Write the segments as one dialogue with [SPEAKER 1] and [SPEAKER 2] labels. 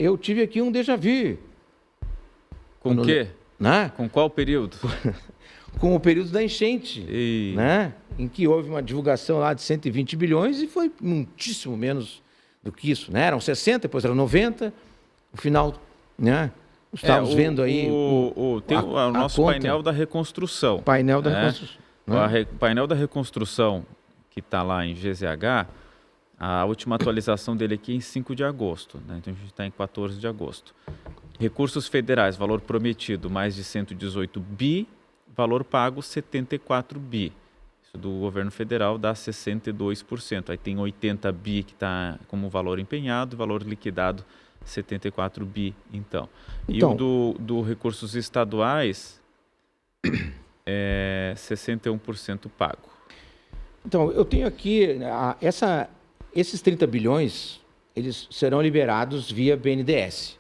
[SPEAKER 1] eu tive aqui um déjà vu.
[SPEAKER 2] Com o quê?
[SPEAKER 1] Né?
[SPEAKER 2] Com qual período?
[SPEAKER 1] Com o período da enchente, né? Em que houve uma divulgação lá de 120 bilhões e foi muitíssimo menos do que isso, né? Eram 60, depois eram 90, no final, né? Estávamos vendo aí
[SPEAKER 2] tem o nosso painel da reconstrução.
[SPEAKER 1] Painel da reconstrução.
[SPEAKER 2] O painel da reconstrução, que está lá em GZH, a última atualização dele aqui é em 5 de agosto, né? Então a gente está em 14 de agosto. Recursos federais, valor prometido, mais de 118 bi, valor pago, 74 bi. Isso do governo federal dá 62%. Aí tem 80 bi que está como valor empenhado, valor liquidado, 74 bi, então. E o do recursos estaduais é 61% pago.
[SPEAKER 1] Então, eu tenho aqui, esses 30 bilhões, eles serão liberados via BNDES,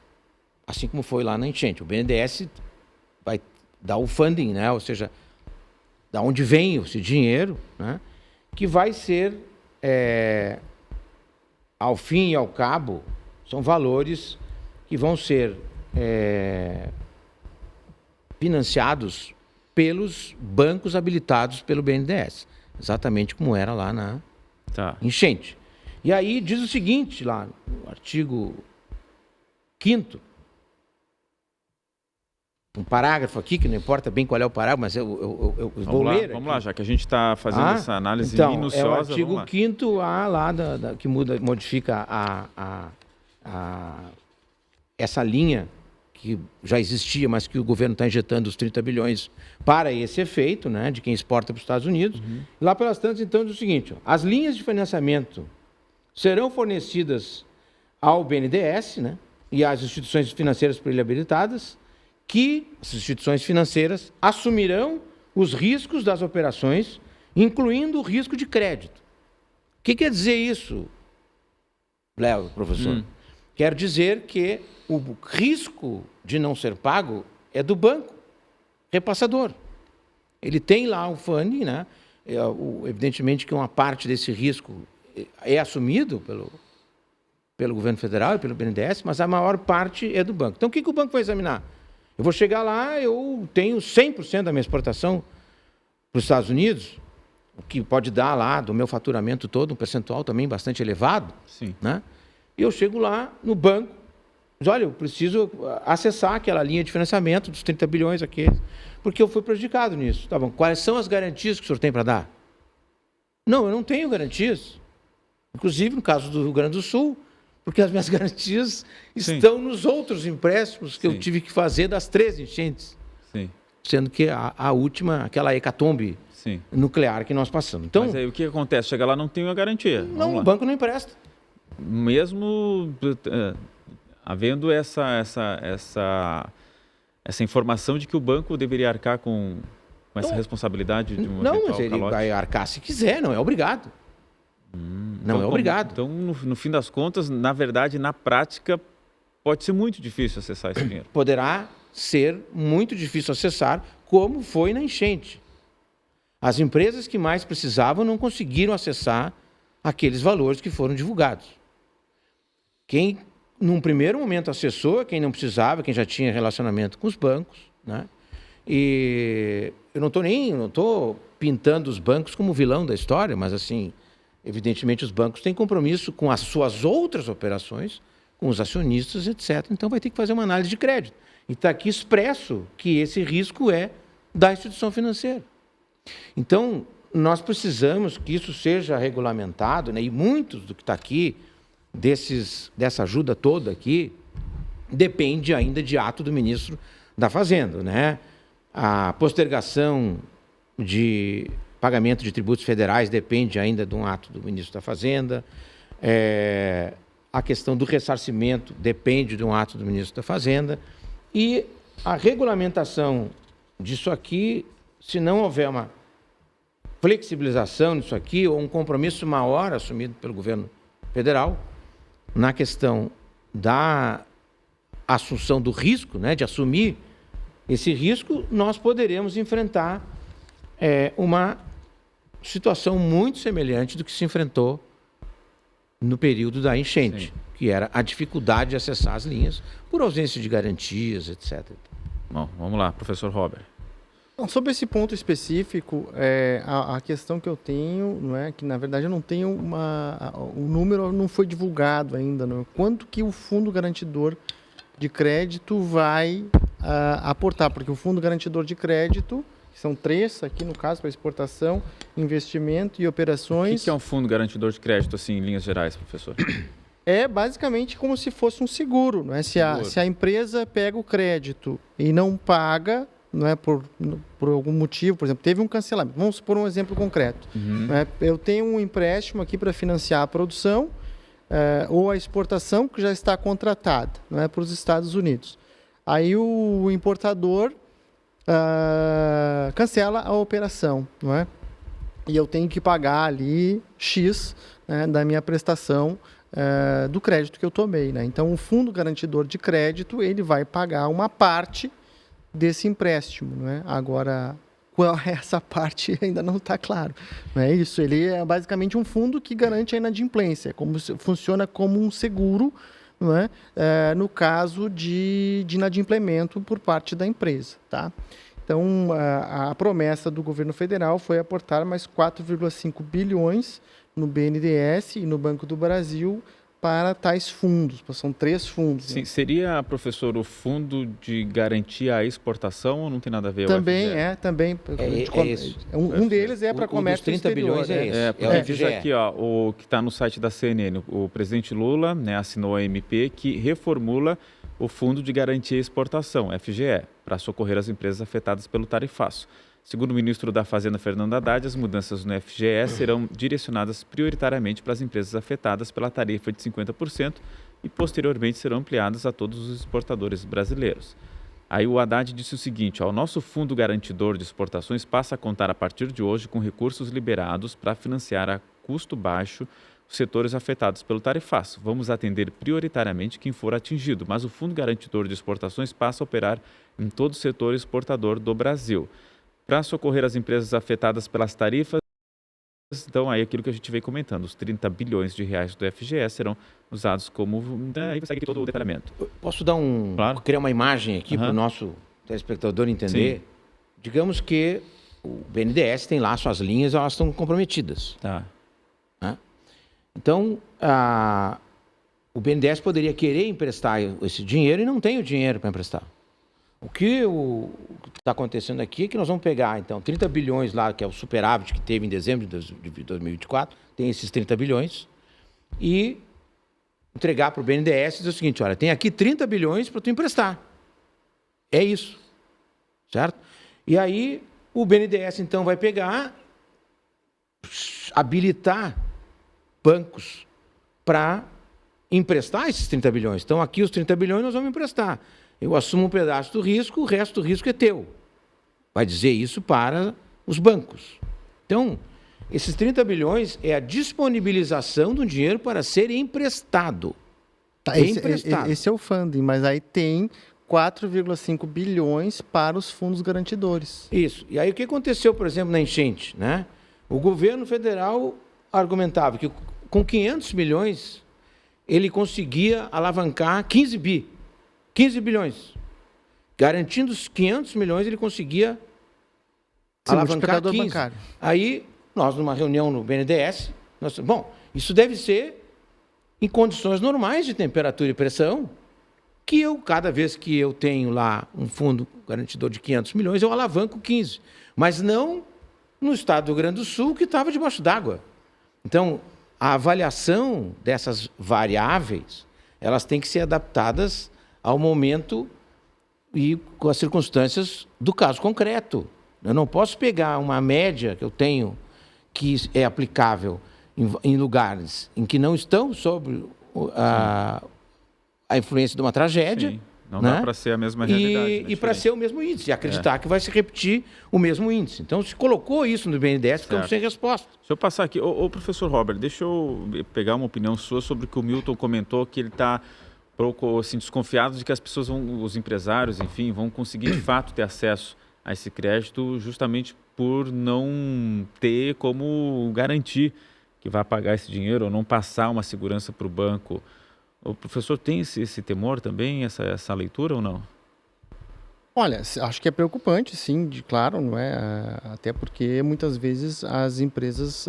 [SPEAKER 1] assim como foi lá na enchente. O BNDES vai dar o funding, né? Ou seja, da onde vem esse dinheiro, né? Que vai ser, ao fim e ao cabo, são valores que vão ser financiados pelos bancos habilitados pelo BNDES, exatamente como era lá na enchente. E aí diz o seguinte, lá no artigo 5º, um parágrafo aqui, que não importa bem qual é o parágrafo, mas eu vou ler.
[SPEAKER 2] Vamos lá, já que a gente está fazendo essa análise minuciosa.
[SPEAKER 1] É o artigo 5º A lá, que modifica essa linha que já existia, mas que o governo está injetando os 30 bilhões para esse efeito, né, de quem exporta para os Estados Unidos. Lá pelas tantas, então, diz o seguinte, as linhas de financiamento serão fornecidas ao BNDES, né, e às instituições financeiras por ele habilitadas, que as instituições financeiras assumirão os riscos das operações, incluindo o risco de crédito. O que quer dizer isso, Léo, professor? Quer dizer que o risco de não ser pago é do banco repassador. Ele tem lá o funding, né? Evidentemente que uma parte desse risco é assumido pelo governo federal e pelo BNDES, mas a maior parte é do banco. Então, o que o banco vai examinar? Eu vou chegar lá, eu tenho 100% da minha exportação para os Estados Unidos, o que pode dar lá do meu faturamento todo, um percentual também bastante elevado.
[SPEAKER 2] Sim.
[SPEAKER 1] Né? E eu chego lá no banco, diz, olha, eu preciso acessar aquela linha de financiamento dos 30 bilhões aqui, porque eu fui prejudicado nisso. Tá bom, quais são as garantias que o senhor tem para dar? Não, eu não tenho garantias. Inclusive, no caso do Rio Grande do Sul, porque as minhas garantias estão nos outros empréstimos que eu tive que fazer das 3 enchentes.
[SPEAKER 2] Sim.
[SPEAKER 1] Sendo que a última, aquela hecatombe nuclear que nós passamos. Então,
[SPEAKER 2] mas aí o que acontece? Chega lá, não tem uma garantia.
[SPEAKER 1] Não, o banco não empresta.
[SPEAKER 2] Mesmo havendo essa informação de que o banco deveria arcar com essa responsabilidade de um
[SPEAKER 1] Não, mas ele vai arcar se quiser, não é obrigado. Não é obrigado.
[SPEAKER 2] Então, no fim das contas, na verdade, na prática, pode ser muito difícil acessar esse dinheiro.
[SPEAKER 1] Poderá ser muito difícil acessar, como foi na enchente. As empresas que mais precisavam não conseguiram acessar aqueles valores que foram divulgados. Quem, num primeiro momento, acessou, quem não precisava, quem já tinha relacionamento com os bancos, né? E eu não estou pintando os bancos como vilão da história, mas assim, evidentemente os bancos têm compromisso com as suas outras operações, com os acionistas, etc. Então vai ter que fazer uma análise de crédito. E está aqui expresso que esse risco é da instituição financeira. Então, nós precisamos que isso seja regulamentado, né? E muitos do que está aqui, dessa ajuda toda aqui, depende ainda de ato do ministro da Fazenda, né? A postergação de pagamento de tributos federais depende ainda de um ato do ministro da Fazenda. A questão do ressarcimento depende de um ato do ministro da Fazenda. E a regulamentação disso aqui, se não houver uma flexibilização disso aqui, ou um compromisso maior assumido pelo governo federal, na questão da assunção do risco, né, de assumir esse risco, nós poderemos enfrentar uma situação muito semelhante do que se enfrentou no período da enchente,
[SPEAKER 2] Sim.
[SPEAKER 1] que era a dificuldade de acessar as linhas por ausência de garantias, etc.
[SPEAKER 2] Bom, vamos lá, professor Robert.
[SPEAKER 3] Não, sobre esse ponto específico, a questão que eu tenho, não é que na verdade eu não tenho o número não foi divulgado ainda, não é? Quanto que o Fundo Garantidor de Crédito vai aportar, porque o Fundo Garantidor de Crédito, que são 3 aqui no caso para exportação, investimento e operações.
[SPEAKER 2] O que é um fundo garantidor de crédito, assim, em linhas gerais, professor?
[SPEAKER 3] É basicamente como se fosse um seguro, não é? Se a empresa pega o crédito e não paga, não é por algum motivo, por exemplo, teve um cancelamento. Vamos supor um exemplo concreto. Não é? Eu tenho um empréstimo aqui para financiar a produção ou a exportação que já está contratada, não é, para os Estados Unidos. Aí o importador cancela a operação, não é? E eu tenho que pagar ali X, né, da minha prestação do crédito que eu tomei, né? Então, o Fundo Garantidor de Crédito, ele vai pagar uma parte desse empréstimo, não é? Agora, qual é essa parte ainda não está claro. Não é isso? Ele é basicamente um fundo que garante a inadimplência, funciona como um seguro, não é? No caso de inadimplemento por parte da empresa, tá? Então, a promessa do governo federal foi aportar mais 4,5 bilhões no BNDES e no Banco do Brasil para tais fundos. São 3 fundos.
[SPEAKER 2] Sim,
[SPEAKER 3] né?
[SPEAKER 2] seria, professor, o fundo de garantia à exportação ou não tem nada a ver?
[SPEAKER 3] Também
[SPEAKER 2] o FGE?
[SPEAKER 3] também.
[SPEAKER 1] Esse.
[SPEAKER 3] Um deles é para comércio
[SPEAKER 1] dos 30
[SPEAKER 3] exterior.
[SPEAKER 1] bilhões é esse.
[SPEAKER 2] Porque
[SPEAKER 1] o
[SPEAKER 2] diz
[SPEAKER 1] FGE.
[SPEAKER 2] aqui, ó, o que está no site da CNN, o presidente Lula, né, assinou a MP que reformula o Fundo de Garantia à Exportação, FGE, para socorrer as empresas afetadas pelo tarifaço. Segundo o ministro da Fazenda, Fernando Haddad, as mudanças no FGE serão direcionadas prioritariamente para as empresas afetadas pela tarifa de 50% e, posteriormente, serão ampliadas a todos os exportadores brasileiros. Aí o Haddad disse o seguinte, ó, o nosso Fundo Garantidor de Exportações passa a contar a partir de hoje com recursos liberados para financiar a custo baixo os setores afetados pelo tarifaço. Vamos atender prioritariamente quem for atingido, mas o Fundo Garantidor de Exportações passa a operar em todo o setor exportador do Brasil. Para socorrer as empresas afetadas pelas tarifas, então aí aquilo que a gente vem comentando, os 30 bilhões de reais do FGE serão usados como... Aí vai seguir todo o detalhamento.
[SPEAKER 1] Posso dar
[SPEAKER 2] Claro.
[SPEAKER 1] criar uma imagem aqui para o nosso telespectador entender?
[SPEAKER 2] Sim.
[SPEAKER 1] Digamos que o BNDES tem lá suas linhas, elas estão comprometidas.
[SPEAKER 2] Tá.
[SPEAKER 1] Né? Então, o BNDES poderia querer emprestar esse dinheiro e não tem o dinheiro para emprestar. O que está acontecendo aqui é que nós vamos pegar, então, 30 bilhões lá, que é o superávit que teve em dezembro de 2024, tem esses 30 bilhões, e entregar para o BNDES e dizer o seguinte, olha, tem aqui 30 bilhões para tu emprestar. É isso. Certo? E aí, o BNDES, então, vai pegar, habilitar bancos para emprestar esses 30 bilhões. Então, aqui os 30 bilhões nós vamos emprestar. Eu assumo um pedaço do risco, o resto do risco é teu. Vai dizer isso para os bancos. Então, esses 30 bilhões é a disponibilização do dinheiro para ser emprestado.
[SPEAKER 3] Tá, esse é o funding, mas aí tem 4,5 bilhões para os fundos garantidores.
[SPEAKER 1] Isso. E aí o que aconteceu, por exemplo, na enchente? Né? O governo federal argumentava que com 500 milhões ele conseguia alavancar 15 bilhões. Garantindo os 500 milhões, ele conseguia alavancar 15.
[SPEAKER 3] Bancário.
[SPEAKER 1] Aí, nós, numa reunião no BNDES, isso deve ser em condições normais de temperatura e pressão, que cada vez que eu tenho lá um fundo garantidor de 500 milhões, eu alavanco 15. Mas não no estado do Rio Grande do Sul, que estava debaixo d'água. Então, a avaliação dessas variáveis, elas têm que ser adaptadas ao momento e com as circunstâncias do caso concreto. Eu não posso pegar uma média que eu tenho que é aplicável em lugares em que não estão sob a influência de uma tragédia.
[SPEAKER 2] Sim. Não
[SPEAKER 1] né?
[SPEAKER 2] dá para ser a mesma realidade.
[SPEAKER 1] E para ser o mesmo índice, e acreditar que vai se repetir o mesmo índice. Então, se colocou isso no BNDES, ficamos sem resposta.
[SPEAKER 2] Deixa eu passar aqui. Ô, professor Robert, deixa eu pegar uma opinião sua sobre o que o Milton comentou, que ele está assim, desconfiado de que as pessoas os empresários, enfim, vão conseguir de fato ter acesso a esse crédito justamente por não ter como garantir que vai pagar esse dinheiro ou não passar uma segurança para o banco. O professor tem esse temor também, essa leitura ou não?
[SPEAKER 3] Olha, acho que é preocupante, sim, claro, não é? Até porque muitas vezes as empresas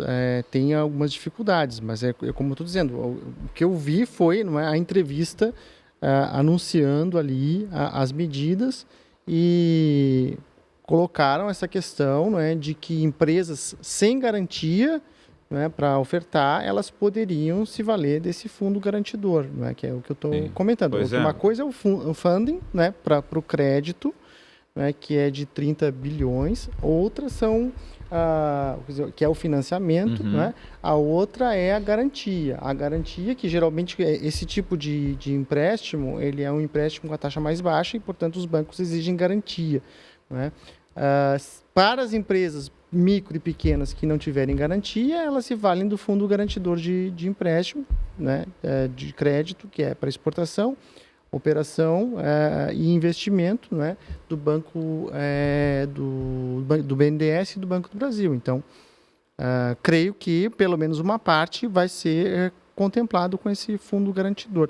[SPEAKER 3] têm algumas dificuldades, mas é como eu estou dizendo, o que eu vi foi, não é, a entrevista anunciando ali as medidas e colocaram essa questão, não é, de que empresas sem garantia, né, para ofertar, elas poderiam se valer desse fundo garantidor, né, que é o que eu estou comentando. Uma coisa é o funding, né, para o crédito, né, que é de 30 bilhões, outras são, que é o financiamento, né, a outra é a garantia. A garantia, que geralmente esse tipo de empréstimo, ele é um empréstimo com a taxa mais baixa e, portanto, os bancos exigem garantia, né. Para as empresas micro e pequenas que não tiverem garantia, elas se valem do fundo garantidor de empréstimo, né, de crédito, que é para exportação, operação e investimento, né, do banco do BNDES e do Banco do Brasil. Então, creio que pelo menos uma parte vai ser contemplado com esse fundo garantidor.